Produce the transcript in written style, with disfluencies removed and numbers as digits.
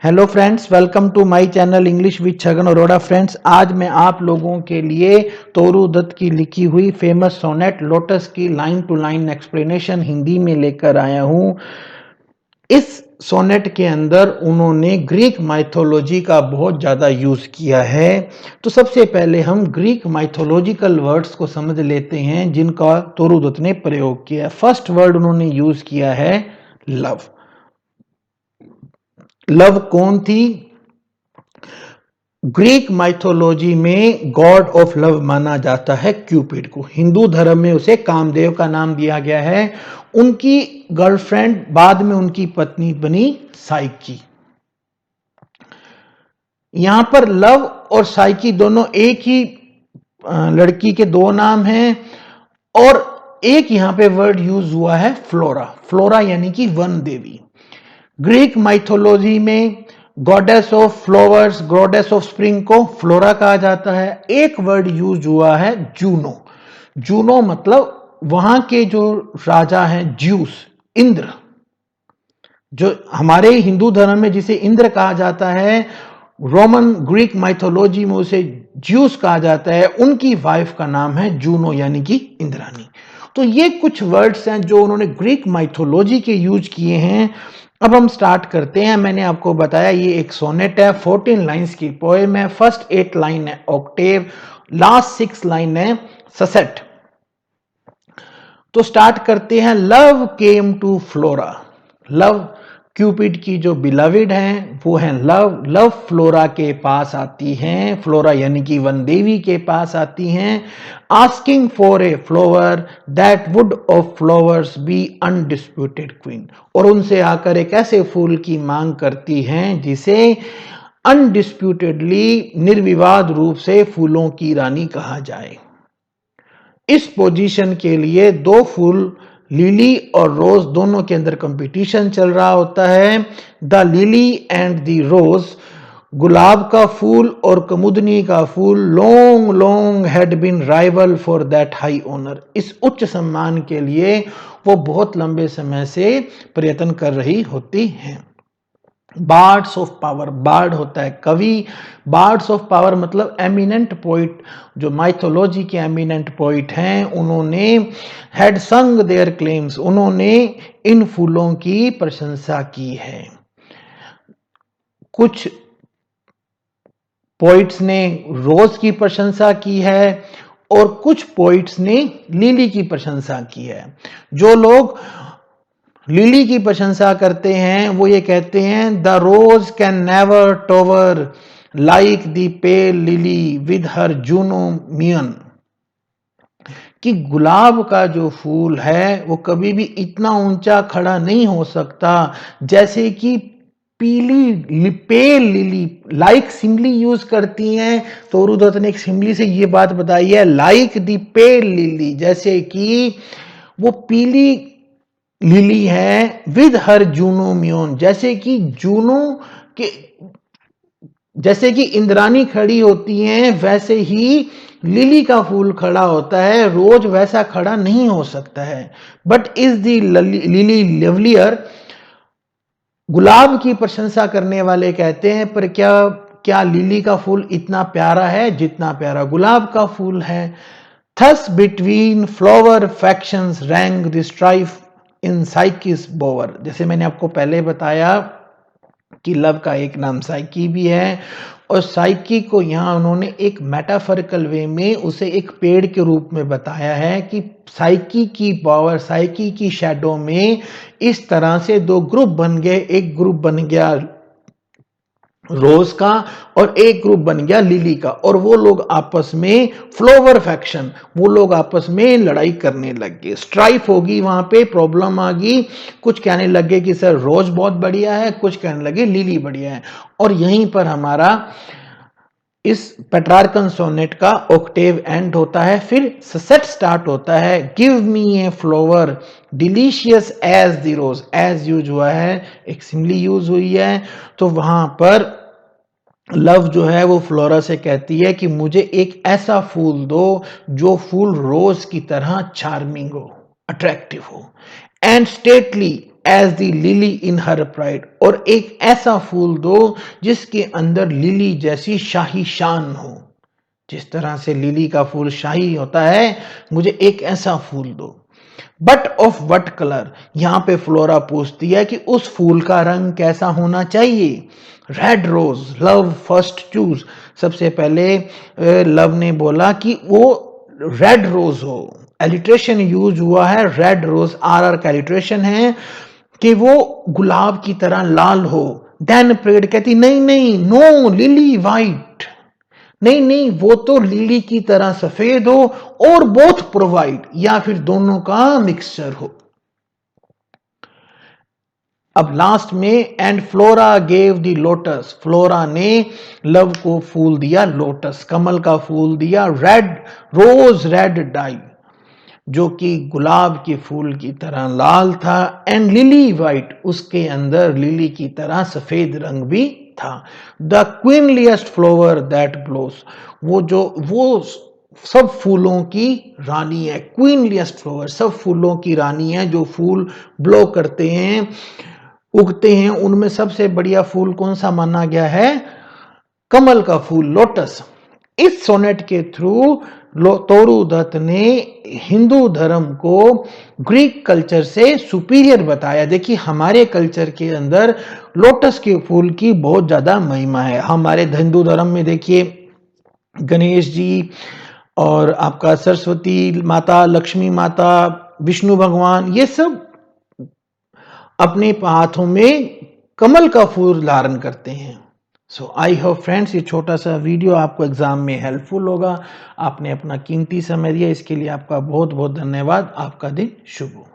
Hello friends, welcome to my channel English with Chhagan Arora. Friends, आज मैं आप लोगों के लिए तोरू दत्त की लिखी हुई फेमस सोनेट लोटस की line to line explanation Hindi में लेकर आया हूं। इस सोनेट के अंदर उन्होंने ग्रीक माइथोलॉजी का बहुत ज़्यादा यूज़ किया है। तो सबसे पहले हम ग्रीक माइथोलॉजिकल वर्ड्स को समझ लेते हैं जिनका तोरू दत्त ने प्रयोग किया है। फर्स्ट वर्ड उन्होंने यूज़ किया है लव। लव कौन थी? ग्रीक माइथोलॉजी में गॉड ऑफ लव माना जाता है क्यूपिड को। हिंदू धर्म में उसे कामदेव का नाम दिया गया है। उनकी गर्लफ्रेंड बाद में उनकी पत्नी बनी साइकी। यहां पर लव और साइकी दोनों एक ही लड़की के दो नाम हैं और एक यहां पे वर्ड यूज हुआ है फ्लोरा। फ्लोरा यानी कि वन देवी। ग्रीक माइथोलॉजी में goddess of flowers, goddess of spring को फ्लोरा कहा जाता है। एक वर्ड यूज हुआ है जूनो। जूनो मतलब वहां के जो राजा हैं ज्यूस, इंद्र, जो हमारे हिंदू धर्म में जिसे इंद्र कहा जाता है, रोमन ग्रीक माइथोलॉजी में उसे ज्यूस कहा जाता है। उनकी वाइफ का नाम है जूनो यानी कि इंद्रानी। तो ये कुछ वर्ड्स हैं जो उन्होंने ग्रीक माइथोलॉजी के यूज किए हैं। अब हम स्टार्ट करते हैं। मैंने आपको बताया ये एक सोनेट है, 14 लाइंस की पोएम है। फर्स्ट 8 लाइन है ऑक्टेव, लास्ट 6 लाइन है ससेट। तो स्टार्ट करते हैं। Love came to Flora. Love Cupid की जो बिलविड हैं वो हैं लव। लव फ्लोरा के पास आती हैं, फ्लोरा यानी कि वन देवी के पास आती हैं, asking for a flower that would of flowers be undisputed queen. और उनसे आकर एक ऐसे फूल की मांग करती हैं जिसे अनडिस्प्यूटेडली, निर्विवाद रूप से फूलों की रानी कहा जाए। इस पोजीशन के लिए दो फूल, लिली और रोज, दोनों के अंदर कंपटीशन चल रहा होता है। The lily and the rose, गुलाब का फूल और कुमुदनी का फूल, long long had been rival for that high honour. इस उच्च सम्मान के लिए वो बहुत लंबे समय से प्रयत्न कर रही होती हैं। बार्ड्स ऑफ पावर, बार्ड होता है कवि। बार्ड्स ऑफ पावर मतलब एमिनेंट पोइट, जो माइथोलॉजी के एमिनेंट पोइट हैं, उन्होंने हैड संग देयर क्लेम्स, उन्होंने इन फूलों की प्रशंसा की है। कुछ पोइट्स ने रोज की प्रशंसा की है और कुछ पोइट्स ने लिली की प्रशंसा की है। जो लोग लिली की प्रशंसा करते हैं वो ये कहते हैं, the rose can never tower like the pale lily with her Juno mien. कि गुलाब का जो फूल है वो कभी भी इतना ऊंचा खड़ा नहीं हो सकता जैसे कि पीली पेल लिली। लाइक सिमली यूज करती हैं, तोरू दत्त ने एक सिमली से ये बात बताई है, लाइक द पेल लिली, जैसे कि वो पीली लिली है, विद हर जूनो म्योन, जैसे कि जूनो के, जैसे कि इंद्रानी खड़ी होती हैं वैसे ही लिली का फूल खड़ा होता है। रोज वैसा खड़ा नहीं हो सकता है। But is the lily lovelier, गुलाब की प्रशंसा करने वाले कहते हैं पर क्या क्या लिली का फूल इतना प्यारा है जितना प्यारा गुलाब का फूल है। Thus between flower factions rank the strife in cycas बोवर। जैसे मैंने आपको पहले बताया कि लव का एक नाम साइकी भी है और साइकी को यहाँ उन्होंने एक मेटाफोरिकल वे में उसे एक पेड़ के रूप में बताया है कि साइकी की पावर, साइकी की शैडो में इस तरह से दो ग्रुप बन गए। एक ग्रुप बन गया रोज का और एक ग्रुप बन गया लिली का, और वो लोग आपस में फ्लावर फैक्शन, वो लोग आपस में लड़ाई करने लग गए। स्ट्राइफ होगी, वहां पे प्रॉब्लम आ गई। कुछ कहने लगे कि सर रोज बहुत बढ़िया है, कुछ कहने लगे लिली बढ़िया है। और यहीं पर हमारा इस पेट्रार्कन सोनेट का ऑक्टेव एंड होता है। फिर ससेट स्टार्ट होता है, give me a flower delicious as the rose. As use हुआ है, एक सिमली यूज हुई है। तो वहां पर लव जो है वो फ्लोरा से कहती है कि मुझे एक ऐसा फूल दो जो फूल रोज की तरह चार्मिंग हो, अट्रैक्टिव हो, and stately, as the lily in her pride, और एक ऐसा फूल दो जिसके अंदर लिली जैसी शाही शान हो। जिस तरह से लिली का फूल शाही होता है, मुझे एक ऐसा फूल दो। बट ऑफ वट कलर, यहां पे फ्लोरा पूछती है कि उस फूल का रंग कैसा होना चाहिए। Red rose, love first choose. सबसे पहले लव ने बोला कि वो रेड रोज हो। एलिट्रेशन यूज हुआ है रेड रोज, आर का एलिट्रेशन है कि वो गुलाब की तरह लाल हो। देन प्रेड कहती नहीं नहीं, नो लिली वाइट, नहीं नहीं वो तो लिली की तरह सफेद हो, और बोथ प्रोवाइड, या फिर दोनों का मिक्सचर हो। अब लास्ट में and flora gave the lotus, flora ने लव को फूल दिया लोटस, कमल का फूल दिया रेड रोज रेड डाई, जो कि गुलाब के फूल की तरह लाल था। एंड लिली वाइट, उसके अंदर लिली की तरह सफेद रंग भी था। द क्वीनलीस्ट फ्लावर दैट ब्लोस, वो सब फूलों की रानी है। क्वीनलीस्ट फ्लावर, सब फूलों की रानी है, जो फूल ब्लो करते हैं, उगते हैं। उनमें सबसे बढ़िया फूल कौन सा माना गया है? कमल का फूल, लोटस। इस सोनेट के थ्रू तोरू दत्त ने हिंदू धर्म को ग्रीक कल्चर से सुपीरियर बताया। देखिए हमारे कल्चर के अंदर लोटस के फूल की बहुत ज्यादा महिमा है। हमारे हिंदू धर्म में देखिए गणेश जी और आपका सरस्वती माता, लक्ष्मी माता, विष्णु भगवान, ये सब अपने हाथों में कमल का फूल धारण करते हैं। सो आई होप फ्रेंड्स ये छोटा सा वीडियो आपको एग्जाम में हेल्पफुल होगा। आपने अपना कीमती समय दिया, इसके लिए आपका बहुत बहुत धन्यवाद। आपका दिन शुभ हो।